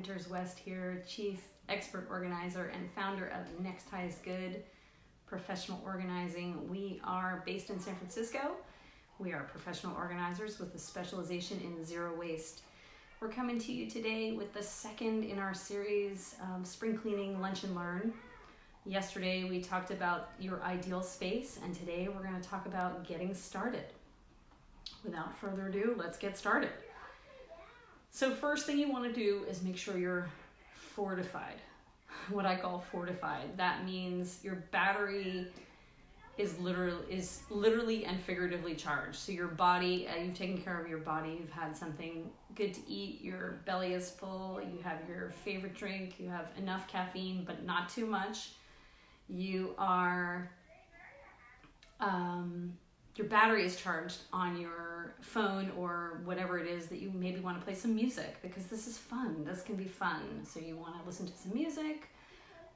Winters West here, Chief Expert Organizer and founder of Next Highest Good Professional Organizing. We are based in San Francisco. We are professional organizers with a specialization in zero waste. We're coming to you today with the second in our series of Spring Cleaning Lunch and Learn. Yesterday we talked about your ideal space, and today we're going to talk about getting started. Without further ado, let's get started. So first thing you want to do is make sure you're fortified. What I call fortified. That means your battery is literally and figuratively charged. So your body, you've taken care of your body, you've had something good to eat, your belly is full, you have your favorite drink, you have enough caffeine but not too much. You are your battery is charged on your phone or whatever it is that you maybe want to play some music, because this is fun. This can be fun. So you want to listen to some music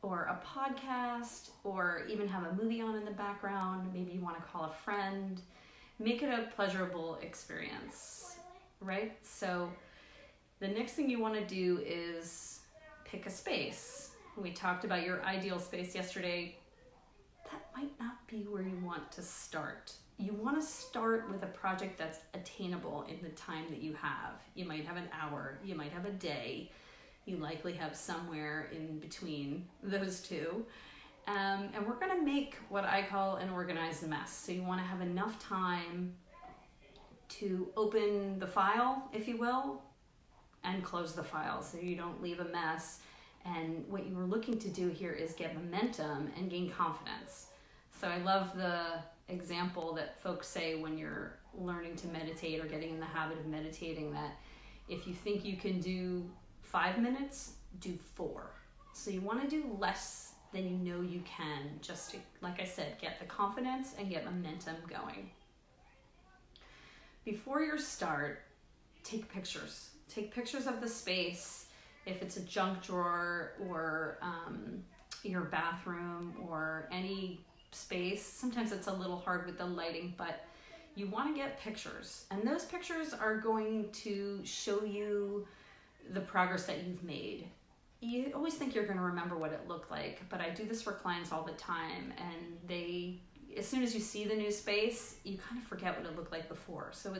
or a podcast or even have a movie on in the background. Maybe you want to call a friend. Make it a pleasurable experience, right? So the next thing you want to do is pick a space. We talked about your ideal space yesterday. That might not be where you want to start. You want to start with a project that's attainable in the time that you have. You might have an hour, you might have a day, you likely have somewhere in between those two. And we're going to make what I call an organized mess. So you want to have enough time to open the file, if you will, and close the file so you don't leave a mess. And what you were looking to do here is get momentum and gain confidence. So I love the example that folks say when you're learning to meditate or getting in the habit of meditating, that if you think you can do 5 minutes, do 4. So you want to do less than you know you can, just to, like I said, get the confidence and get momentum going. Before you start, take pictures. Take pictures of the space. If it's a junk drawer or your bathroom or any space, sometimes it's a little hard with the lighting, but you want to get pictures, and those pictures are going to show you the progress that you've made. You always think you're going to remember what it looked like, but I do this for clients all the time, and they, as soon as you see the new space, you kind of forget what it looked like before. So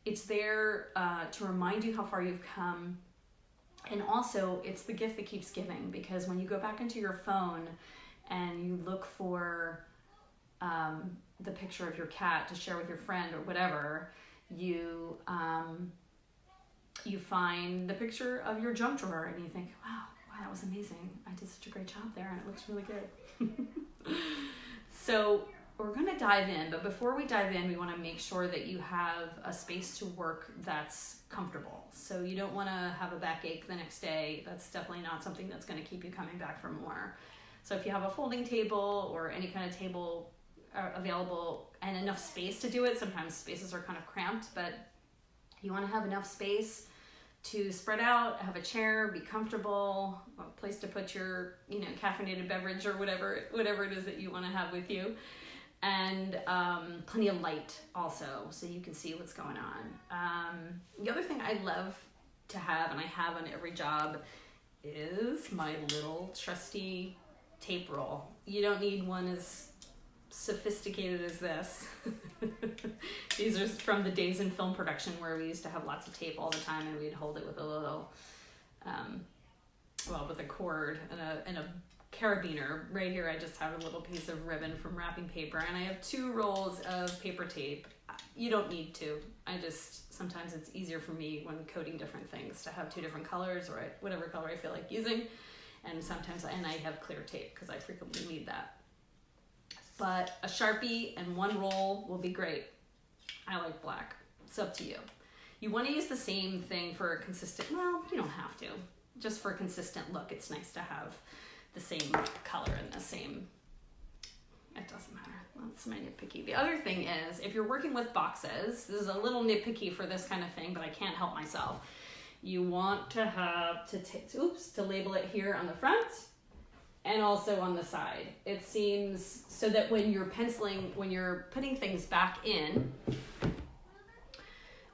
it's there to remind you how far you've come. And also, it's the gift that keeps giving, because when you go back into your phone and you look for the picture of your cat to share with your friend or whatever, you find the picture of your junk drawer and you think, wow, that was amazing. I did such a great job there and it looks really good. So we're going to dive in, but before we dive in, we want to make sure that you have a space to work that's comfortable. So you don't want to have a backache the next day. That's definitely not something that's going to keep you coming back for more. So if you have a folding table or any kind of table available and enough space to do it, sometimes spaces are kind of cramped, but you want to have enough space to spread out, have a chair, be comfortable, a place to put your, caffeinated beverage or whatever it is that you want to have with you, and plenty of light also, so you can see what's going on. The other thing I love to have, and I have on every job, is my little trusty tape roll. You don't need one as sophisticated as this. These are from the days in film production where we used to have lots of tape all the time, and we'd hold it with a little, with a cord and a carabiner. Right here I just have a little piece of ribbon from wrapping paper, and I have 2 rolls of paper tape. You don't need to. Sometimes it's easier for me when coding different things to have 2 different colors, or whatever color I feel like using. And sometimes, I have clear tape because I frequently need that. But a Sharpie and 1 roll will be great. I like black. It's up to you. You want to use the same thing for a consistent, you don't have to. Just for a consistent look, it's nice to have the same color and the same, it doesn't matter. That's my nitpicky. The other thing is, if you're working with boxes, this is a little nitpicky for this kind of thing, but I can't help myself. You want to have to label it here on the front and also on the side. It seems so that when you're penciling, when you're putting things back in,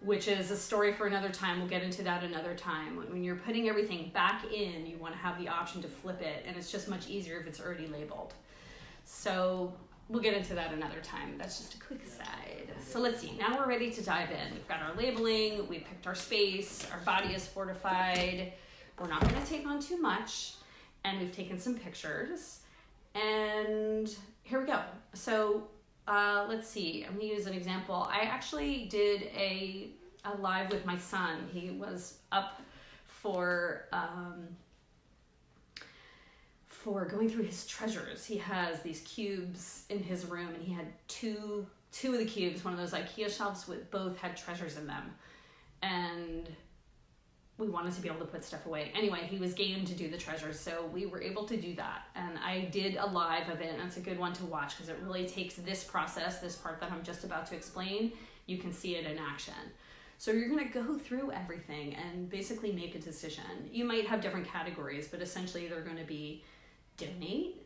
which is a story for another time. We'll get into that another time. When you're putting everything back in, you want to have the option to flip it, and it's just much easier if it's already labeled. So we'll get into that another time. That's just a quick aside. So let's see. Now we're ready to dive in. We've got our labeling. We picked our space. Our body is fortified. We're not going to take on too much. And we've taken some pictures. And here we go. So let's see. I'm going to use an example. I actually did a live with my son. He was up for going through his treasures. He has these cubes in his room, and he had two of the cubes, one of those IKEA shelves with both had treasures in them. And we wanted to be able to put stuff away. Anyway, he was game to do the treasures, so we were able to do that. And I did a live of it, and it's a good one to watch because it really takes this process, this part that I'm just about to explain, you can see it in action. So you're gonna go through everything and basically make a decision. You might have different categories, but essentially they're gonna be donate,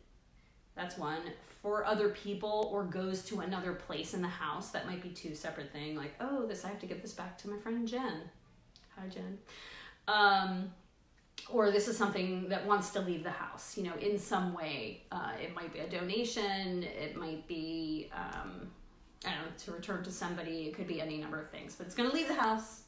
that's one, for other people, or goes to another place in the house. That might be two separate things, like, oh, I have to give this back to my friend Jen. Hi, Jen. Or this is something that wants to leave the house, in some way. It might be a donation, it might be, to return to somebody, it could be any number of things, but it's gonna leave the house,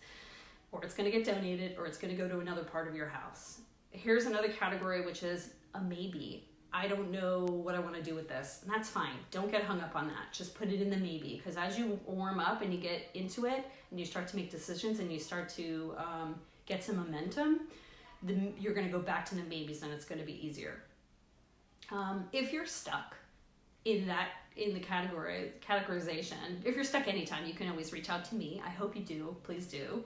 or it's gonna get donated, or it's gonna go to another part of your house. Here's another category, which is a maybe. I don't know what I want to do with this, and that's fine. Don't get hung up on that. Just put it in the maybe, because as you warm up and you get into it and you start to make decisions and you start to get some momentum, you're going to go back to the maybes, and it's going to be easier. If you're stuck in the categorization, if you're stuck anytime, you can always reach out to me. I hope you do. Please do.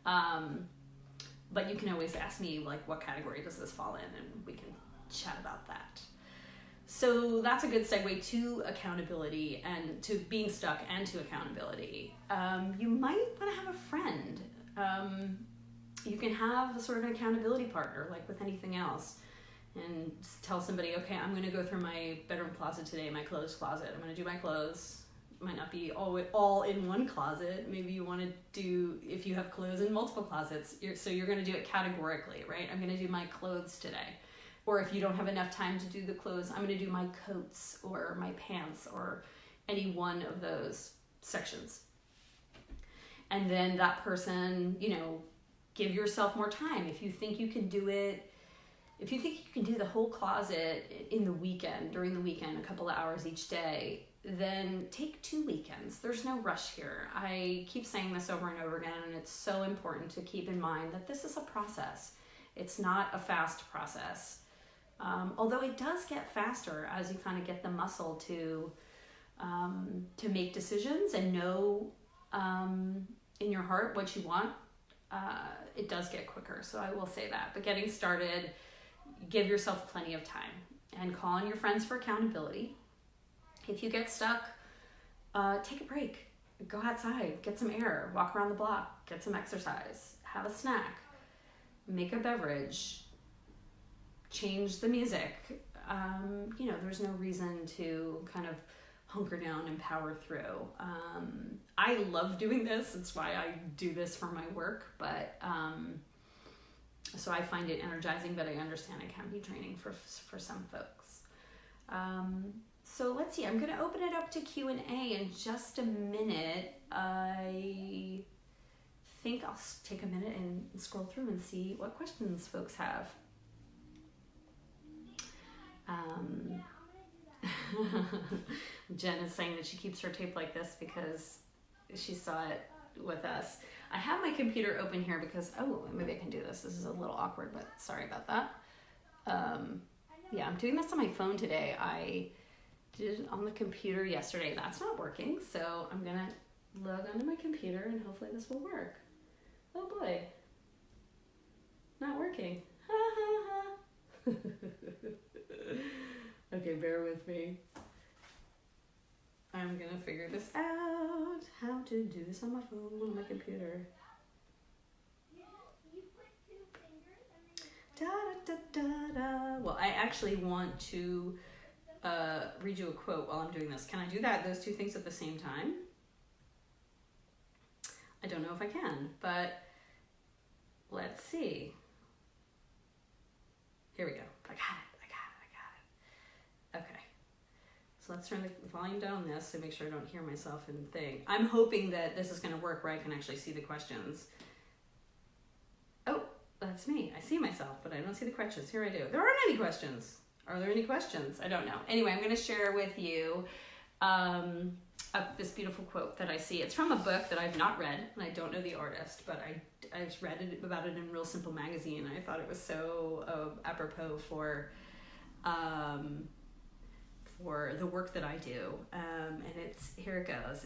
But you can always ask me, like, what category does this fall in, and we can chat about that. So that's a good segue to accountability, and to being stuck, and to accountability. You might want to have a friend. You can have a sort of an accountability partner, like with anything else, and tell somebody, okay, I'm going to go through my bedroom closet today, my clothes closet. I'm going to do my clothes. It might not be all in one closet. Maybe you want to do, if you have clothes in multiple closets, so you're going to do it categorically, right? I'm going to do my clothes today. Or if you don't have enough time to do the clothes, I'm going to do my coats or my pants, or any one of those sections. And then that person, give yourself more time. If you think you can do it, if you think you can do the whole closet in the weekend, during the weekend, a couple of hours each day, then take 2 weekends. There's no rush here. I keep saying this over and over again, and it's so important to keep in mind that this is a process. It's not a fast process. Although it does get faster as you kind of get the muscle to make decisions and know in your heart what you want. It does get quicker, so I will say that. But getting started, give yourself plenty of time, and call on your friends for accountability. If you get stuck, take a break. Go outside, get some air, walk around the block, get some exercise, have a snack, make a beverage, change the music. There's no reason to kind of hunker down and power through. I love doing this. It's why I do this for my work, but so I find it energizing, but I understand it can be draining for some folks. So let's see, I'm going to open it up to Q&A in just a minute. I think I'll take a minute and scroll through and see what questions folks have. Jen is saying that she keeps her tape like this because she saw it with us. I have my computer open here because, maybe I can do this. This is a little awkward, but sorry about that. Yeah, I'm doing this on my phone today. I did it on the computer yesterday. That's not working, so I'm gonna log onto my computer and hopefully this will work. Oh boy, not working. Okay, bear with me. I'm gonna figure this out, how to do this on my phone, on my computer. Da, da, da, da, da. Well, I actually want to read you a quote while I'm doing this. Can I do those two things at the same time? I don't don't know if I can, but let's see. Here we go. I got it. Okay. So let's turn the volume down on this so make sure I don't hear myself in the thing. I'm hoping that this is going to work where I can actually see the questions. Oh, that's me. I see myself, but I don't see the questions. Here I do. There aren't any questions. Are there any questions? I don't know. Anyway, I'm going to share with you this beautiful quote that I see. It's from a book that I've not read, and I don't know the artist, but I just read about it in Real Simple Magazine, and I thought it was so apropos for the work that I do. And here it goes.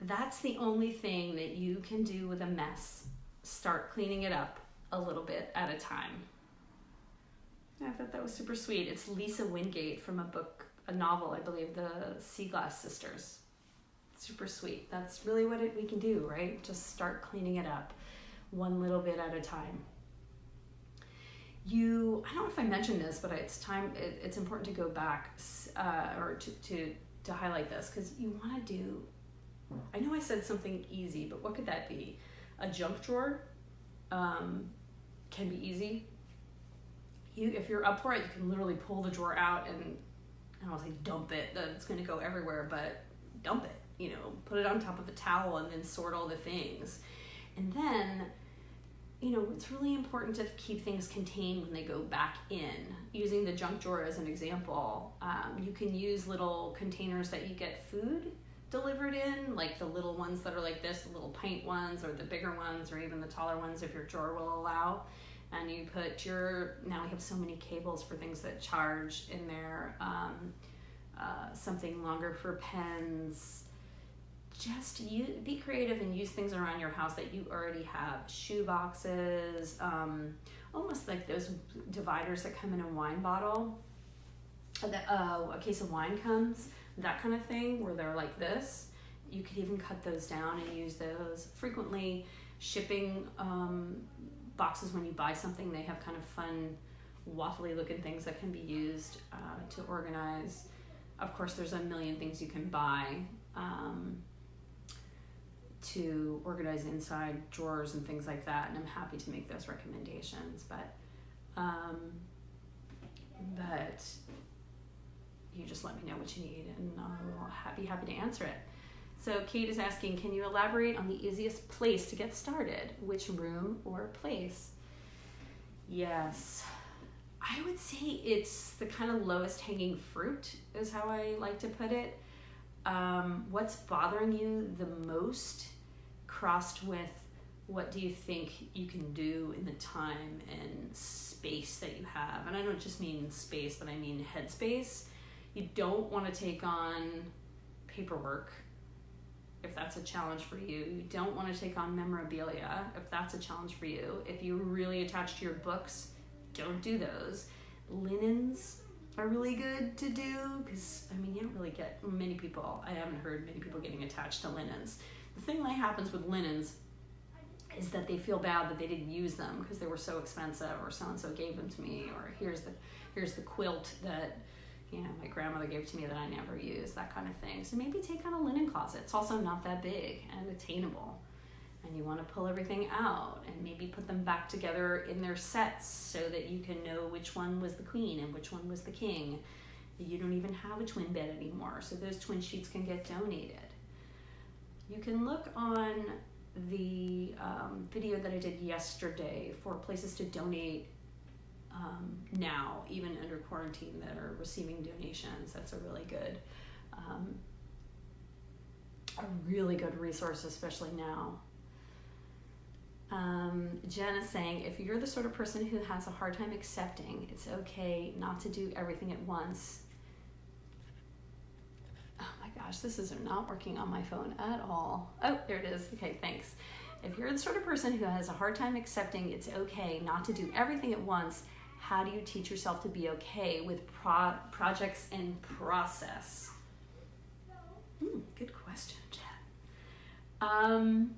That's the only thing that you can do with a mess. Start cleaning it up a little bit at a time. I thought that was super sweet. It's Lisa Wingate from a novel, I believe, The Seaglass Sisters. Super sweet. That's really what we can do, right? Just start cleaning it up one little bit at a time. I don't know if I mentioned this, but it's important to go back or to highlight this, because you want to do, I know I said something easy, but what could that be? A junk drawer can be easy. If you're up for it, you can literally pull the drawer out and, I don't want to say dump it, that it's going to go everywhere, but dump it, put it on top of a towel and then sort all the things. And then, it's really important to keep things contained when they go back in. Using the junk drawer as an example, you can use little containers that you get food delivered in, like the little ones that are like this, the little pint ones, or the bigger ones, or even the taller ones if your drawer will allow. And you put now we have so many cables for things that charge in there, something longer for pens. Just be creative and use things around your house that you already have. Shoe boxes, almost like those dividers that come in a wine bottle. A case of wine comes, that kind of thing, where they're like this. You could even cut those down and use those. Frequently, shipping boxes, when you buy something, they have kind of fun waffly looking things that can be used to organize. Of course, there's a million things you can buy to organize inside drawers and things like that, and I'm happy to make those recommendations, but you just let me know what you need and I'll be happy to answer it. So Kate is asking, can you elaborate on the easiest place to get started? Which room or place? Yes, I would say it's the kind of lowest hanging fruit is how I like to put it. What's bothering you the most, crossed with what do you think you can do in the time and space that you have? And I don't just mean space, but I mean headspace. You don't want to take on paperwork if that's a challenge for you. You don't want to take on memorabilia if that's a challenge for you. If you're really attached to your books, don't do those. Linens are really good to do because, you don't really get many people. I haven't heard many people getting attached to linens. The thing that happens with linens is that they feel bad that they didn't use them because they were so expensive, or so-and-so gave them to me, or here's the quilt that my grandmother gave to me that I never used, that kind of thing. So maybe take on a linen closet. It's also not that big and attainable. And you want to pull everything out and maybe put them back together in their sets so that you can know which one was the queen and which one was the king. You don't even have a twin bed anymore, so those twin sheets can get donated. You can look on the video that I did yesterday for places to donate now, even under quarantine, that are receiving donations. That's a really good resource, especially now. Jen is saying, if you're the sort of person who has a hard time accepting, it's okay not to do everything at once. Oh my gosh, this is not working on my phone at all. Oh, there it is. Okay, thanks. If you're the sort of person who has a hard time accepting it's okay not to do everything at once, how do you teach yourself to be okay with projects in process? Good question, Jen.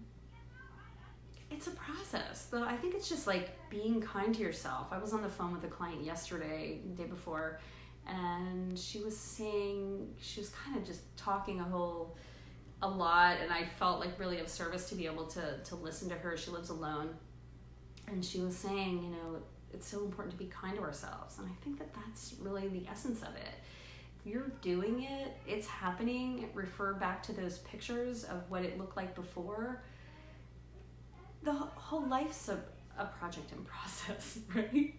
It's a process, though. I think it's just like being kind to yourself. I was on the phone with a client yesterday, the day before, and she was kind of just talking a whole a lot, and I felt like really of service to be able to listen to her. She lives alone, and she was saying, you know, it's so important to be kind to ourselves, and I think that that's really the essence of it. If you're doing it, it's happening. Refer back to those pictures of what it looked like before. The whole life's a project in process, right?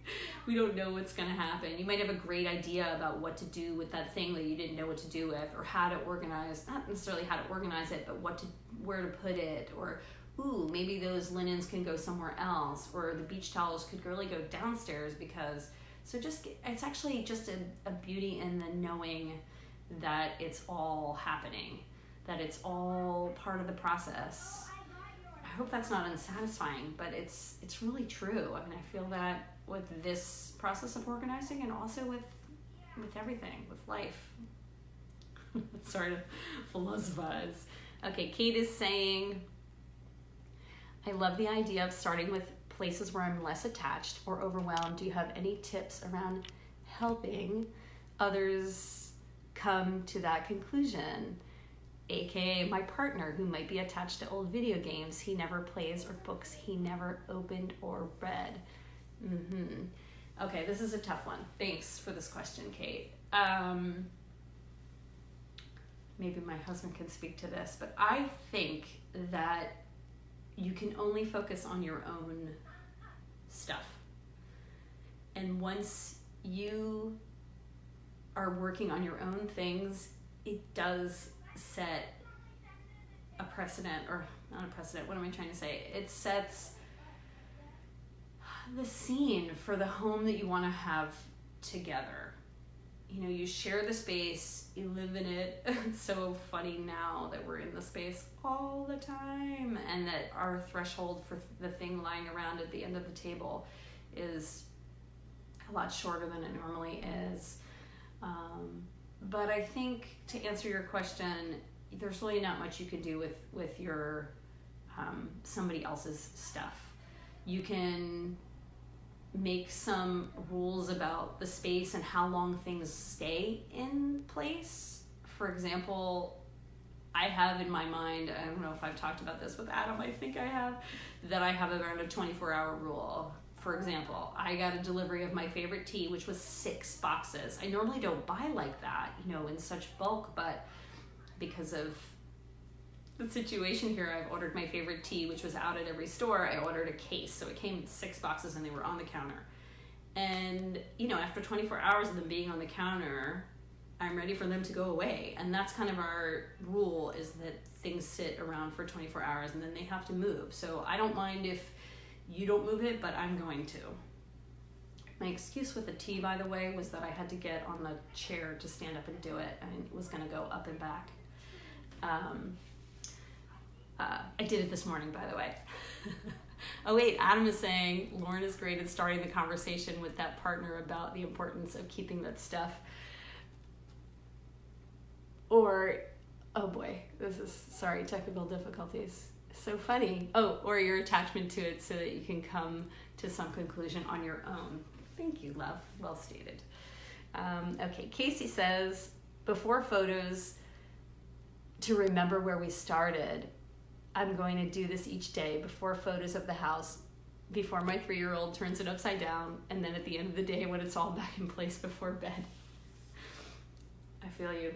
We don't know what's going to happen. You might have a great idea about what to do with that thing that you didn't know what to do with, or how to organize, not necessarily how to organize it, but where to put it, or ooh, maybe those linens can go somewhere else, or the beach towels could really go downstairs because, so it's actually just a beauty in the knowing that it's all happening, that it's all part of the process. I hope that's not unsatisfying, but it's really true. I mean, I feel that with this process of organizing, and also with everything, with life. Sorry to philosophize. Okay, Kate is saying, I love the idea of starting with places where I'm less attached or overwhelmed. Do you have any tips around helping others come to that conclusion? AKA my partner, who might be attached to old video games he never plays, or books he never opened or read. Okay, this is a tough one. Thanks for this question, Kate. Maybe my husband can speak to this, but I think that you can only focus on your own stuff. And once you are working on your own things, it does set a precedent, or not a precedent, what am I trying to say? It sets the scene for the home that you want to have together. You know, you share the space, you live in it. It's so funny now that we're in the space all the time, and that our threshold for the thing lying around at the end of the table is a lot shorter than it normally is. But I think, to answer your question, there's really not much you can do with your somebody else's stuff. You can make some rules about the space and how long things stay in place. For example, I have in my mind, I don't know if I've talked about this with Adam, I think I have, that I have around a 24-hour rule. For example, I got a delivery of my favorite tea, which was 6 boxes. I normally don't buy like that, you know, in such bulk, but because of the situation here, I've ordered my favorite tea, which was out at every store. I ordered a case, so it came in 6 boxes, and they were on the counter. And, you know, after 24 hours of them being on the counter, I'm ready for them to go away. And that's kind of our rule, is that things sit around for 24 hours and then they have to move. So I don't mind if you don't move it, but I'm going to. My excuse with the tea, by the way, was that I had to get on the chair to stand up and do it, and it was going to go up and back. I did it this morning, by the way. Oh wait, Adam is saying Lauren is great at starting the conversation with that partner about the importance of keeping that stuff. Or, oh boy, technical difficulties. So funny. Oh, or your attachment to it so that you can come to some conclusion on your own. Thank you, love. Well stated. Okay, Casey says, before photos, to remember where we started, I'm going to do this each day, before photos of the house, before my 3-year-old turns it upside down, and then at the end of the day when it's all back in place before bed. I feel you.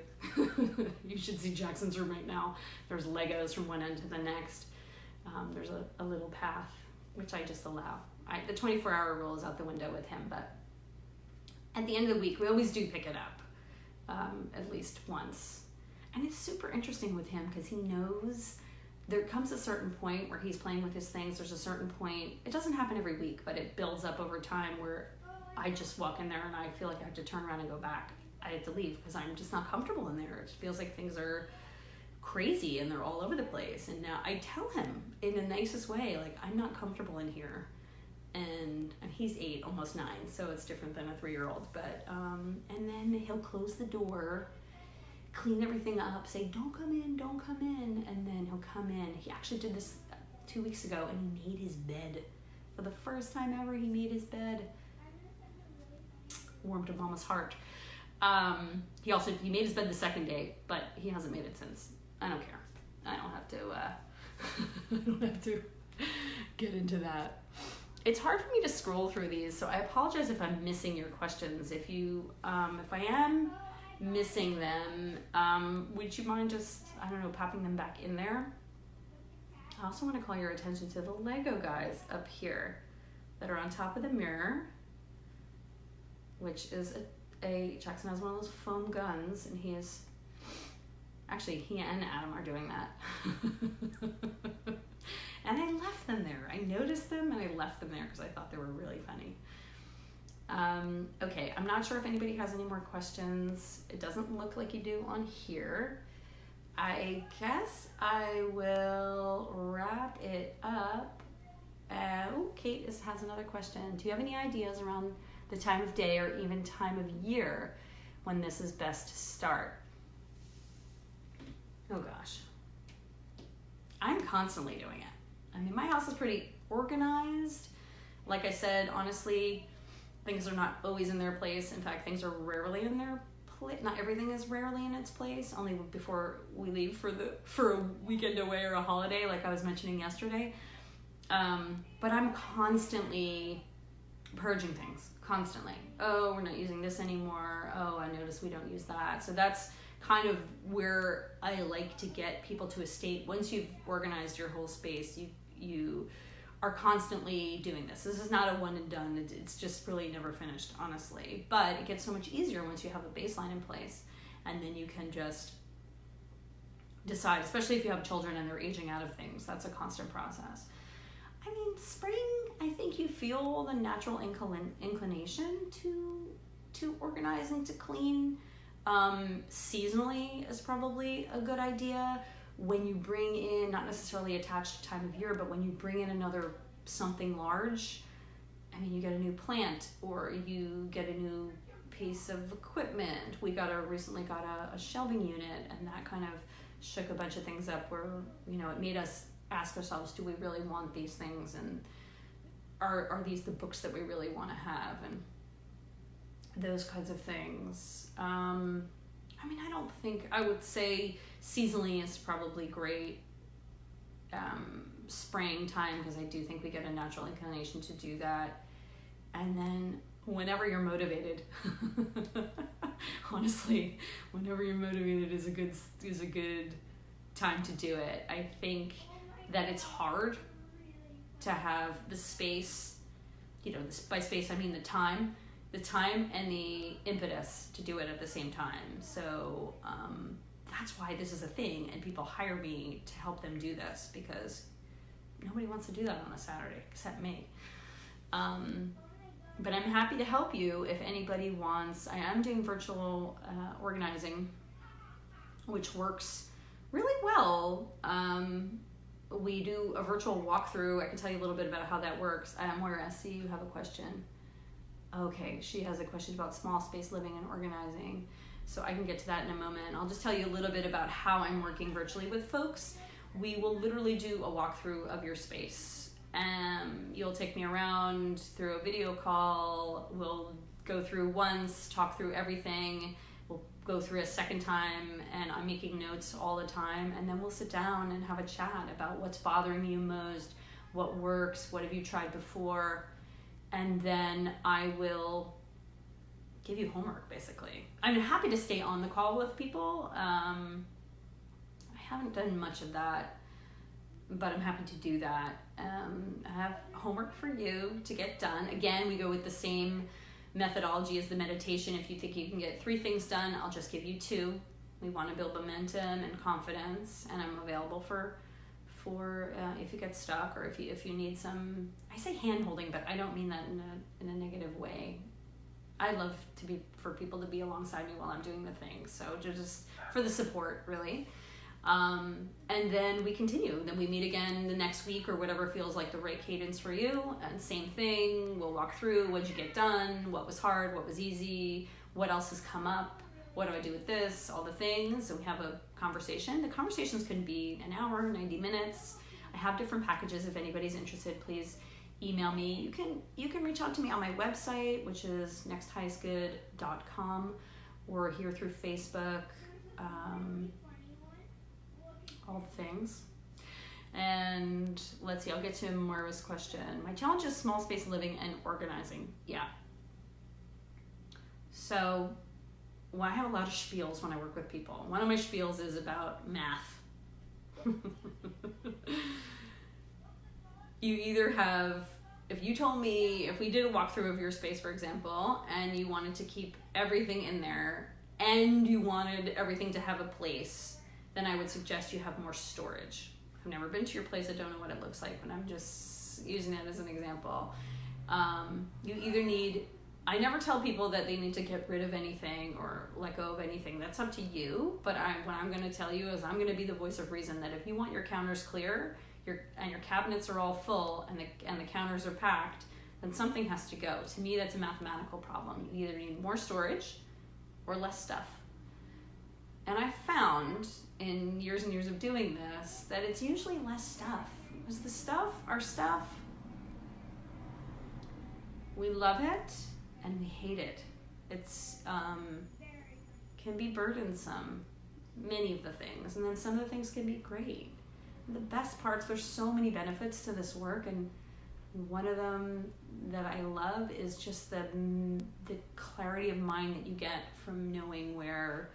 You should see Jackson's room right now. There's Legos from one end to the next. There's a little path, which I just allow. The 24-hour rule is out the window with him, but at the end of the week, we always do pick it up, at least once. And it's super interesting with him because he knows there comes a certain point where he's playing with his things. There's a certain point, it doesn't happen every week, but it builds up over time where I just walk in there and I feel like I have to turn around and go back. I have to leave because I'm just not comfortable in there. It feels like things are crazy and they're all over the place. And now I tell him in the nicest way, like, I'm not comfortable in here. And he's 8, almost 9, so it's different than a 3-year-old. But and then he'll close the door, clean everything up, say, don't come in, and then he'll come in. He actually did this 2 weeks ago, and he made his bed. For the first time ever, he made his bed. Warmed to Mama's heart. He made his bed the second day, but he hasn't made it since. I don't care. I don't have to get into that. It's hard for me to scroll through these, so I apologize if I'm missing your questions. If I am missing them, would you mind just, I don't know, popping them back in there? I also want to call your attention to the Lego guys up here that are on top of the mirror, which is Jackson has one of those foam guns, and he and Adam are doing that. And I left them there. I noticed them and I left them there because I thought they were really funny. Okay, I'm not sure if anybody has any more questions. It doesn't look like you do on here. I guess I will wrap it up. Kate has another question. Do you have any ideas around the time of day or even time of year when this is best to start? Oh gosh. I'm constantly doing it. I mean, my house is pretty organized. Like I said, honestly, things are not always in their place. In fact, things are rarely in their place. Not everything is rarely in its place, only before we leave for a weekend away or a holiday, like I was mentioning yesterday. But I'm constantly purging things, constantly. Oh, we're not using this anymore. Oh, I noticed we don't use that. So that's kind of where I like to get people to a state. Once you've organized your whole space, you are constantly doing this. This is not a one and done. It's just really never finished, honestly. But it gets so much easier once you have a baseline in place, and then you can just decide, especially if you have children and they're aging out of things. That's a constant process. I mean, spring, I think you feel the natural inclination to organize and to clean. Seasonally is probably a good idea. When you bring in, not necessarily attached to time of year, but when you bring in another something large, I mean, you get a new plant or you get a new piece of equipment. We recently got a shelving unit, and that kind of shook a bunch of things up where, it made us ask ourselves, do we really want these things? And are these the books that we really want to have? And those kinds of things. I would say seasonally is probably great. Springtime, because I do think we get a natural inclination to do that. And then whenever you're motivated, honestly, whenever you're motivated is a good time to do it. I think that it's hard to have the space, by space I mean the time and the impetus to do it at the same time. So that's why this is a thing, and people hire me to help them do this, because nobody wants to do that on a Saturday except me. But I'm happy to help you if anybody wants. I am doing virtual organizing, which works really well. We do a virtual walkthrough. I can tell you a little bit about how that works. Moira, I see you have a question. Okay, she has a question about small space living and organizing. So I can get to that in a moment. I'll just tell you a little bit about how I'm working virtually with folks. We will literally do a walkthrough of your space. You'll take me around through a video call. We'll go through once, talk through everything. We'll go through a second time, and I'm making notes all the time. And then we'll sit down and have a chat about what's bothering you most, what works, what have you tried before. And then I will give you homework, basically. I'm happy to stay on the call with people. I haven't done much of that, but I'm happy to do that. I have homework for you to get done. Again, we go with the same methodology as the meditation. If you think you can get 3 things done, I'll just give you 2. We want to build momentum and confidence, and I'm available for if you get stuck, or if you need some, I say hand holding, but I don't mean that in a negative way. I love for people to be alongside me while I'm doing the thing. So just for the support, really. And then we continue. Then we meet again the next week, or whatever feels like the right cadence for you. And same thing, we'll walk through, what'd you get done, what was hard, what was easy, what else has come up, what do I do with this, all the things. And we have a conversation. The conversations can be an hour, 90 minutes. I have different packages. If anybody's interested, please email me. You can reach out to me on my website, which is nexthighestgood.com, or here through Facebook, all the things. And let's see, I'll get to Moira's question. My challenge is small space living and organizing. Yeah. So, well, I have a lot of spiels when I work with people. One of my spiels is about math. You either have, if you told me, if we did a walkthrough of your space, for example, and you wanted to keep everything in there and you wanted everything to have a place, then I would suggest you have more storage. I've never been to your place. I don't know what it looks like, but I'm just using it as an example. You either need, I never tell people that they need to get rid of anything or let go of anything. That's up to you. But what I'm going to tell you is I'm going to be the voice of reason, that if you want your counters clear, your cabinets are all full and the counters are packed, then something has to go. To me, that's a mathematical problem. You either need more storage or less stuff. And I found in years and years of doing this that it's usually less stuff. Because the stuff, our stuff, we love it and we hate it. It's can be burdensome, many of the things, and then some of the things can be great. The best parts, there's so many benefits to this work, and one of them that I love is just the clarity of mind that you get from knowing where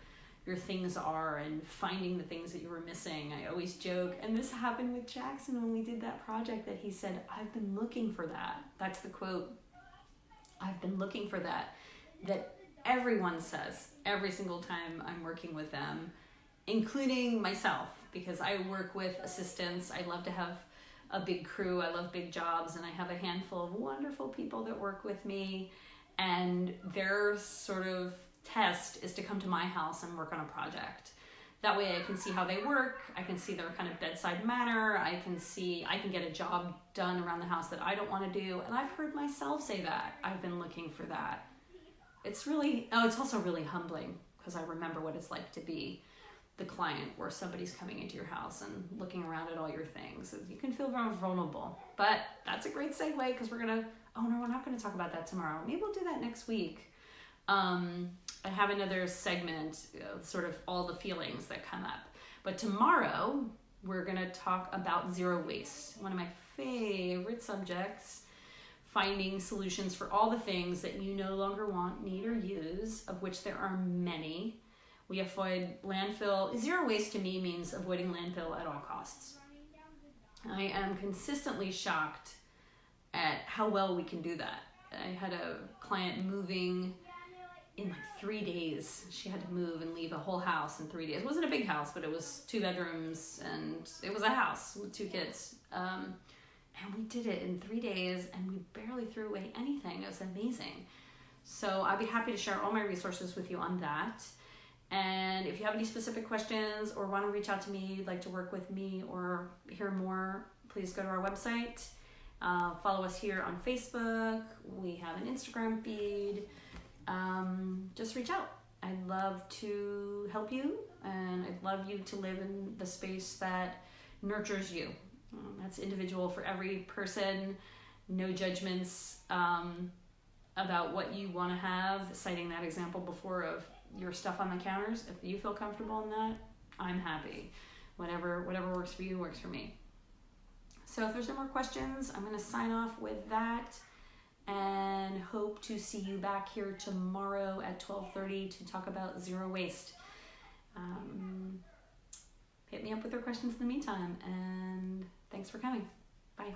your things are and finding the things that you were missing. I always joke, and this happened with Jackson when we did that project, that he said, I've been looking for that. That's the quote. I've been looking for that. That everyone says every single time I'm working with them, including myself, because I work with assistants. I love to have a big crew. I love big jobs, and I have a handful of wonderful people that work with me, and their sort of test is to come to my house and work on a project. That way I can see how they work. I can see their kind of bedside manner. I can get a job done around the house that I don't want to do. And I've heard myself say that. I've been looking for that. It's also really humbling, because I remember what it's like to be the client where somebody's coming into your house and looking around at all your things. You can feel very vulnerable. But that's a great segue, because we're not going to talk about that tomorrow. Maybe we'll do that next week. I have another segment, sort of all the feelings that come up. But tomorrow, we're going to talk about zero waste. One of my favorite subjects, finding solutions for all the things that you no longer want, need, or use, of which there are many. We avoid landfill. Zero waste to me means avoiding landfill at all costs. I am consistently shocked at how well we can do that. I had a client moving in like 3 days. She had to move and leave a whole house in 3 days. It wasn't a big house, but it was 2 bedrooms, and it was a house with 2 kids. And we did it in 3 days, and we barely threw away anything. It was amazing. So I'd be happy to share all my resources with you on that. And if you have any specific questions or want to reach out to me, you'd like to work with me or hear more, please go to our website. Follow us here on Facebook. We have an Instagram feed. Just reach out. I'd love to help you, and I'd love you to live in the space that nurtures you. That's individual for every person. No judgments about what you want to have. Citing that example before of your stuff on the counters. If you feel comfortable in that, I'm happy. Whatever works for you works for me. So if there's no more questions, I'm going to sign off with that, and hope to see you back here tomorrow at 12:30 to talk about zero waste. Hit me up with your questions in the meantime, and thanks for coming. Bye.